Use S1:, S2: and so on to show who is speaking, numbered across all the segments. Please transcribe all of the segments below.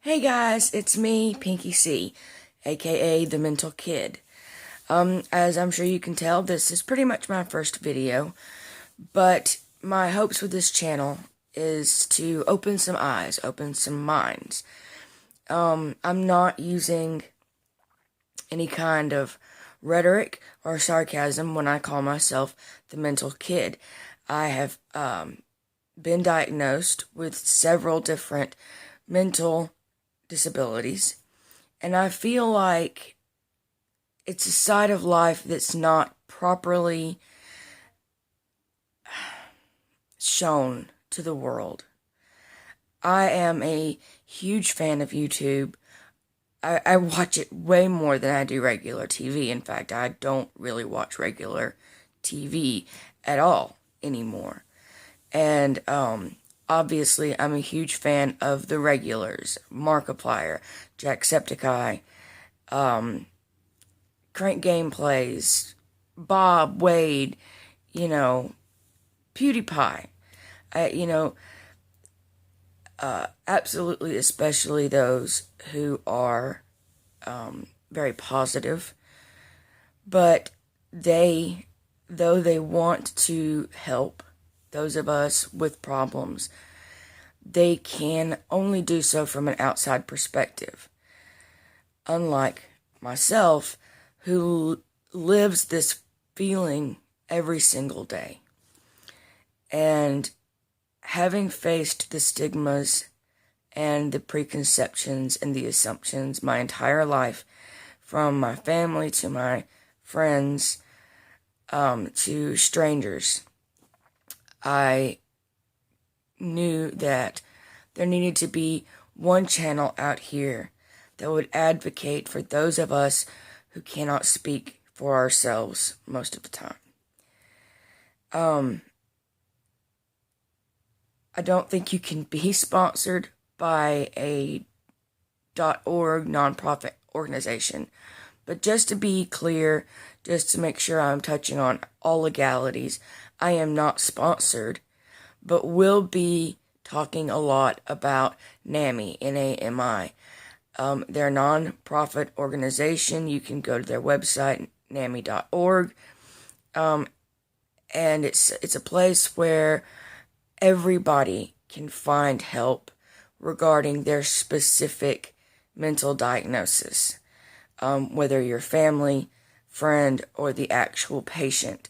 S1: Hey guys, it's me, Pinky C, aka the Mental Kid. As I'm sure you can tell, this is pretty much my first video, but my hopes with this channel is to open some eyes, open some minds. I'm not using any kind of rhetoric or sarcasm when I call myself the Mental Kid. I have been diagnosed with several different mental disabilities, and I feel like it's a side of life that's not properly shown to the world. I am a huge fan of YouTube. I watch it way more than I do regular TV. In fact, I don't really watch regular TV at all anymore. And obviously, I'm a huge fan of the regulars: Markiplier, Jacksepticeye, Crank Gameplays, Bob, Wade, PewDiePie. You know, absolutely, especially those who are very positive. But though they want to help those of us with problems, they can only do so from an outside perspective. Unlike myself, who lives this feeling every single day. And having faced the stigmas and the preconceptions and the assumptions my entire life, from my family to my friends, to strangers, I knew that there needed to be one channel out here that would advocate for those of us who cannot speak for ourselves most of the time. I don't think you can be sponsored by a .org nonprofit organization. But just to be clear, just to make sure I'm touching on all legalities, I am not sponsored, but will be talking a lot about Nami, Nami. They're a non-profit organization. You can go to their website, nami.org, and it's a place where everybody can find help regarding their specific mental diagnosis, whether you're family, friend, or the actual patient.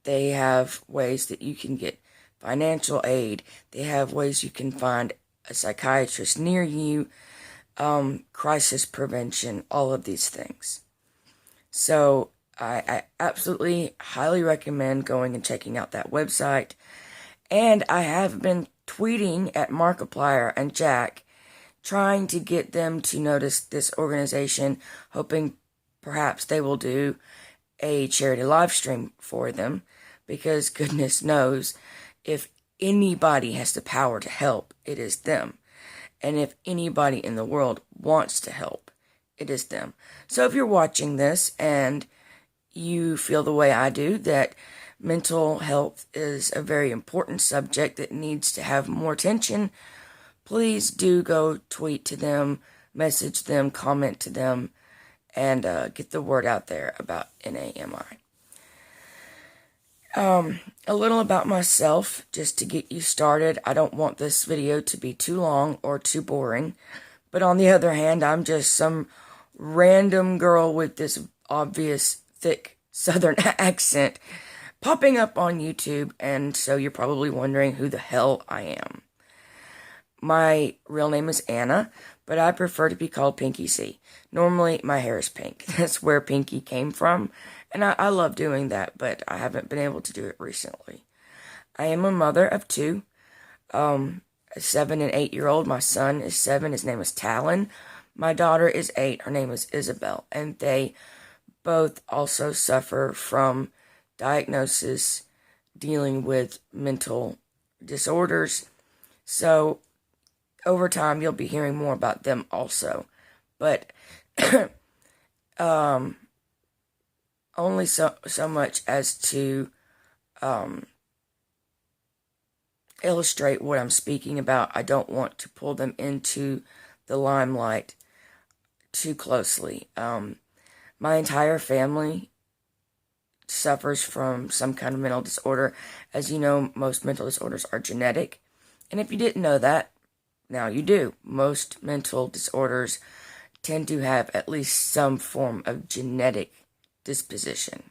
S1: They have ways that you can get financial aid. They have ways you can find a psychiatrist near you, crisis prevention, all of these things. So I absolutely highly recommend going and checking out that website. And I have been tweeting at Markiplier and Jack, trying to get them to notice this organization, hoping perhaps they will do a charity live stream for them, because goodness knows, if anybody has the power to help, it is them. And if anybody in the world wants to help, it is them. So if you're watching this and you feel the way I do, that mental health is a very important subject that needs to have more attention, please do go tweet to them, message them, comment to them, and get the word out there about NAMI. A little about myself, just to get you started. I don't want this video to be too long or too boring, but on the other hand, I'm just some random girl with this obvious, thick Southern accent popping up on YouTube, and so you're probably wondering who the hell I am. My real name is Anna, but I prefer to be called Pinky C. Normally, my hair is pink. That's where Pinky came from, and I love doing that, but I haven't been able to do it recently. I am a mother of two, a 7 and 8-year-old. My son is 7. His name is Talon. My daughter is 8. Her name is Isabel, and they both also suffer from diagnosis dealing with mental disorders. So over time, you'll be hearing more about them also. But only so much as to illustrate what I'm speaking about. I don't want to pull them into the limelight too closely. My entire family suffers from some kind of mental disorder. As you know, most mental disorders are genetic. And if you didn't know that, now you do. Most mental disorders tend to have at least some form of genetic disposition,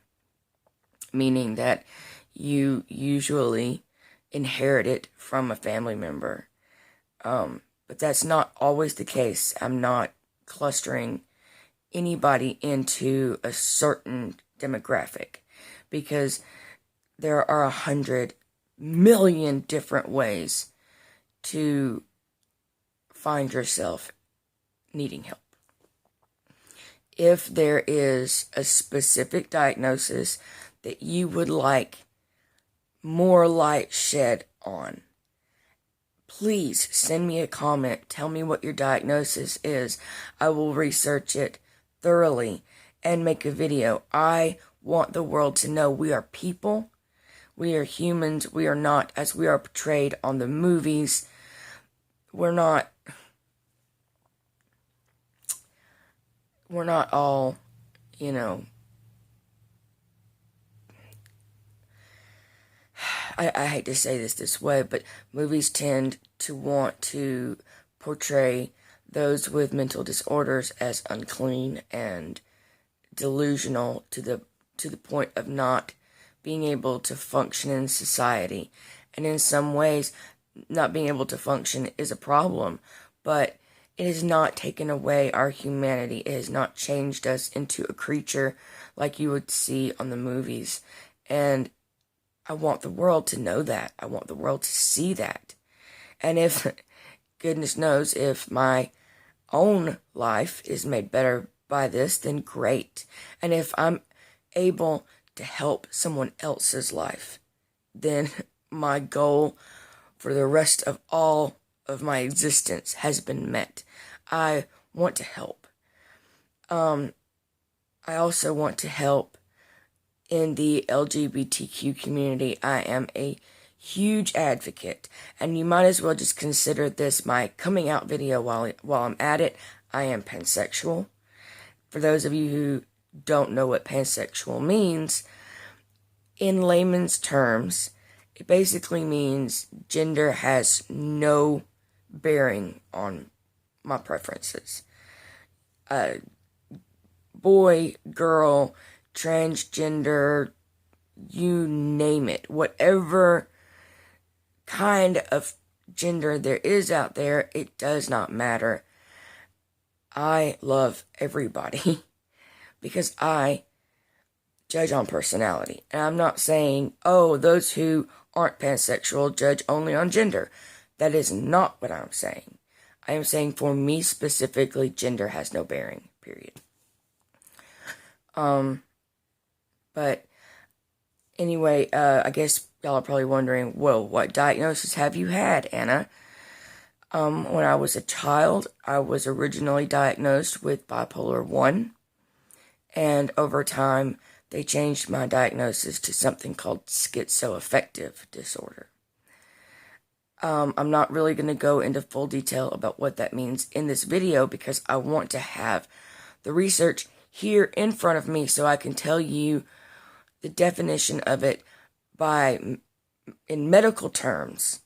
S1: meaning that you usually inherit it from a family member. But that's not always the case. I'm not clustering anybody into a certain demographic, because there are 100 million different ways to find yourself needing help. If there is a specific diagnosis that you would like more light shed on, please send me a comment. Tell me what your diagnosis is. I will research it thoroughly and make a video. I want the world to know we are people. We are humans. We are not, as we are portrayed on the movies, we're not all, you know, I hate to say this way, but movies tend to want to portray those with mental disorders as unclean and delusional to the point of not being able to function in society. And in some ways, not being able to function is a problem, but it has not taken away our humanity. It has not changed us into a creature like you would see on the movies. And I want the world to know that. I want the world to see that. And if, goodness knows, if my own life is made better by this, then great. And if I'm able to help someone else's life, then my goal for the rest of all of my existence has been met. I want to help. I also want to help in the LGBTQ community. I am a huge advocate, and you might as well just consider this my coming out video while I'm at it. I am pansexual. For those of you who don't know what pansexual means, in layman's terms, it basically means gender has no bearing on my preferences. Boy, girl, transgender, you name it. Whatever kind of gender there is out there, it does not matter. I love everybody because I judge on personality. And I'm not saying, oh, those who aren't pansexual judge only on gender. That is not what I'm saying. I am saying for me specifically, gender has no bearing, period. But anyway, I guess y'all are probably wondering, well, what diagnosis have you had, Anna? When I was a child, I was originally diagnosed with bipolar 1, and over time, they changed my diagnosis to something called schizoaffective disorder. I'm not really going to go into full detail about what that means in this video because I want to have the research here in front of me so I can tell you the definition of it in medical terms,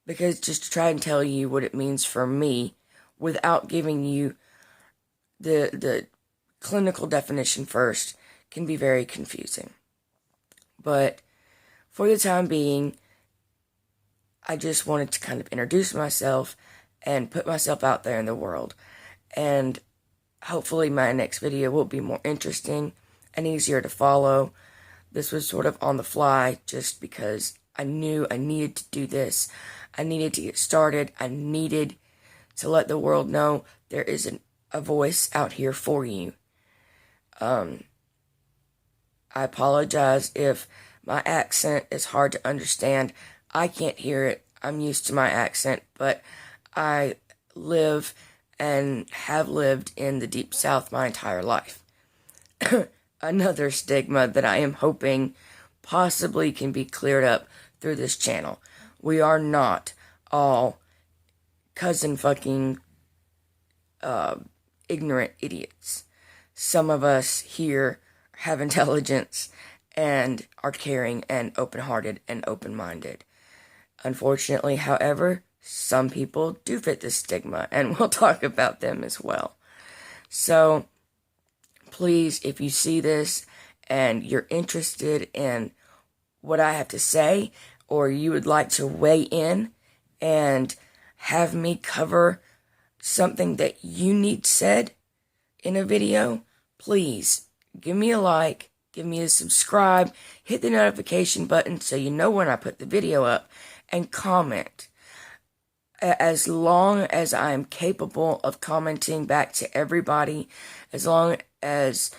S1: because just to try and tell you what it means for me without giving you the clinical definition first can be very confusing. But for the time being, I just wanted to kind of introduce myself and put myself out there in the world. And hopefully my next video will be more interesting and easier to follow. This was sort of on the fly just because I knew I needed to do this. I needed to get started. I needed to let the world know there is a voice out here for you. I apologize if my accent is hard to understand. I can't hear it. I'm used to my accent, but I live and have lived in the Deep South my entire life. Another stigma that I am hoping possibly can be cleared up through this channel. We are not all cousin fucking ignorant idiots. Some of us here have intelligence and are caring and open-hearted and open-minded. Unfortunately, however, some people do fit this stigma, and we'll talk about them as well. So, please, if you see this and you're interested in what I have to say, or you would like to weigh in and have me cover something that you need said in a video, please give me a like, give me a subscribe, hit the notification button so you know when I put the video up, and comment. As long as I'm capable of commenting back to everybody, as long as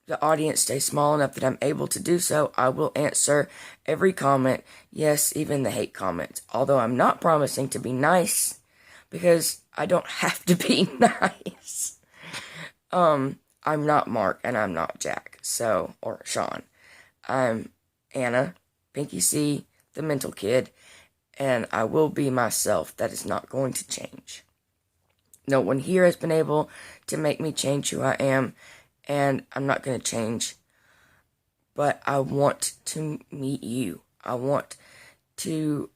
S1: the audience stays small enough that I'm able to do so, I will answer every comment, yes, even the hate comments. Although I'm not promising to be nice, because I don't have to be nice. I'm not Mark, and I'm not Jack, or Sean. I'm Anna, Pinky C, the mental kid, and I will be myself. That is not going to change. No one here has been able to make me change who I am, and I'm not going to change. But I want to meet you. I want to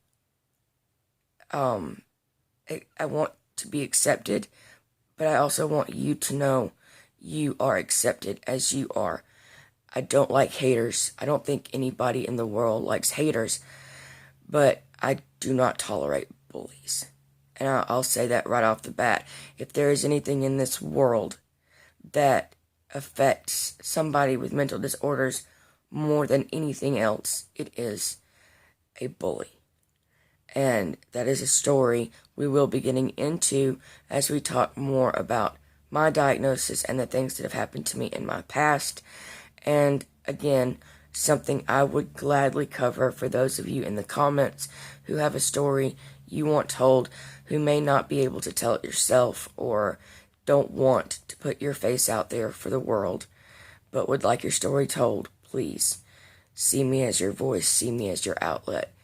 S1: be accepted, but I also want you to know you are accepted as you are. I don't like haters. I don't think anybody in the world likes haters, but I do not tolerate bullies. And I'll say that right off the bat. If there is anything in this world that affects somebody with mental disorders more than anything else, it is a bully. And that is a story we will be getting into as we talk more about my diagnosis and the things that have happened to me in my past. And again, something I would gladly cover for those of you in the comments who have a story you want told, who may not be able to tell it yourself, or don't want to put your face out there for the world, but would like your story told. Please, see me as your voice, see me as your outlet.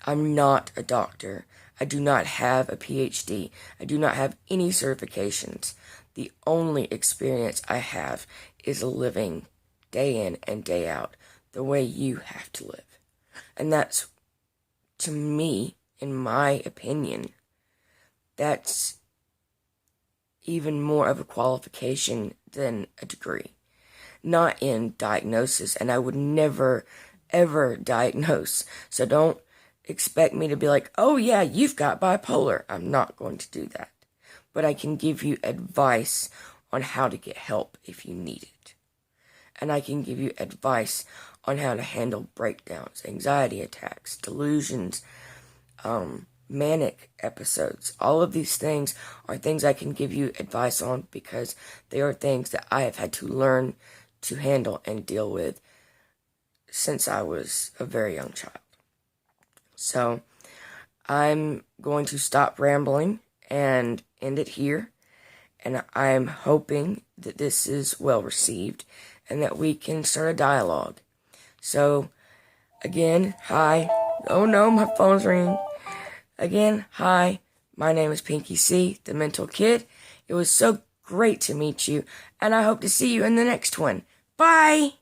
S1: I'm not a doctor. I do not have a PhD. I do not have any certifications. The only experience I have is living day in and day out the way you have to live. And that's, to me, in my opinion, that's even more of a qualification than a degree. Not in diagnosis, and I would never, ever diagnose. So don't expect me to be like, oh yeah, you've got bipolar. I'm not going to do that. But I can give you advice on how to get help if you need it. And I can give you advice on how to handle breakdowns, anxiety attacks, delusions, manic episodes. All of these things are things I can give you advice on because they are things that I have had to learn to handle and deal with since I was a very young child. So I'm going to stop rambling and end it here. And I'm hoping that this is well received and that we can start a dialogue. So, again, hi. Oh no, my phone's ringing. Again, hi. My name is Pinky C, the mental kid. It was so great to meet you, and I hope to see you in the next one. Bye!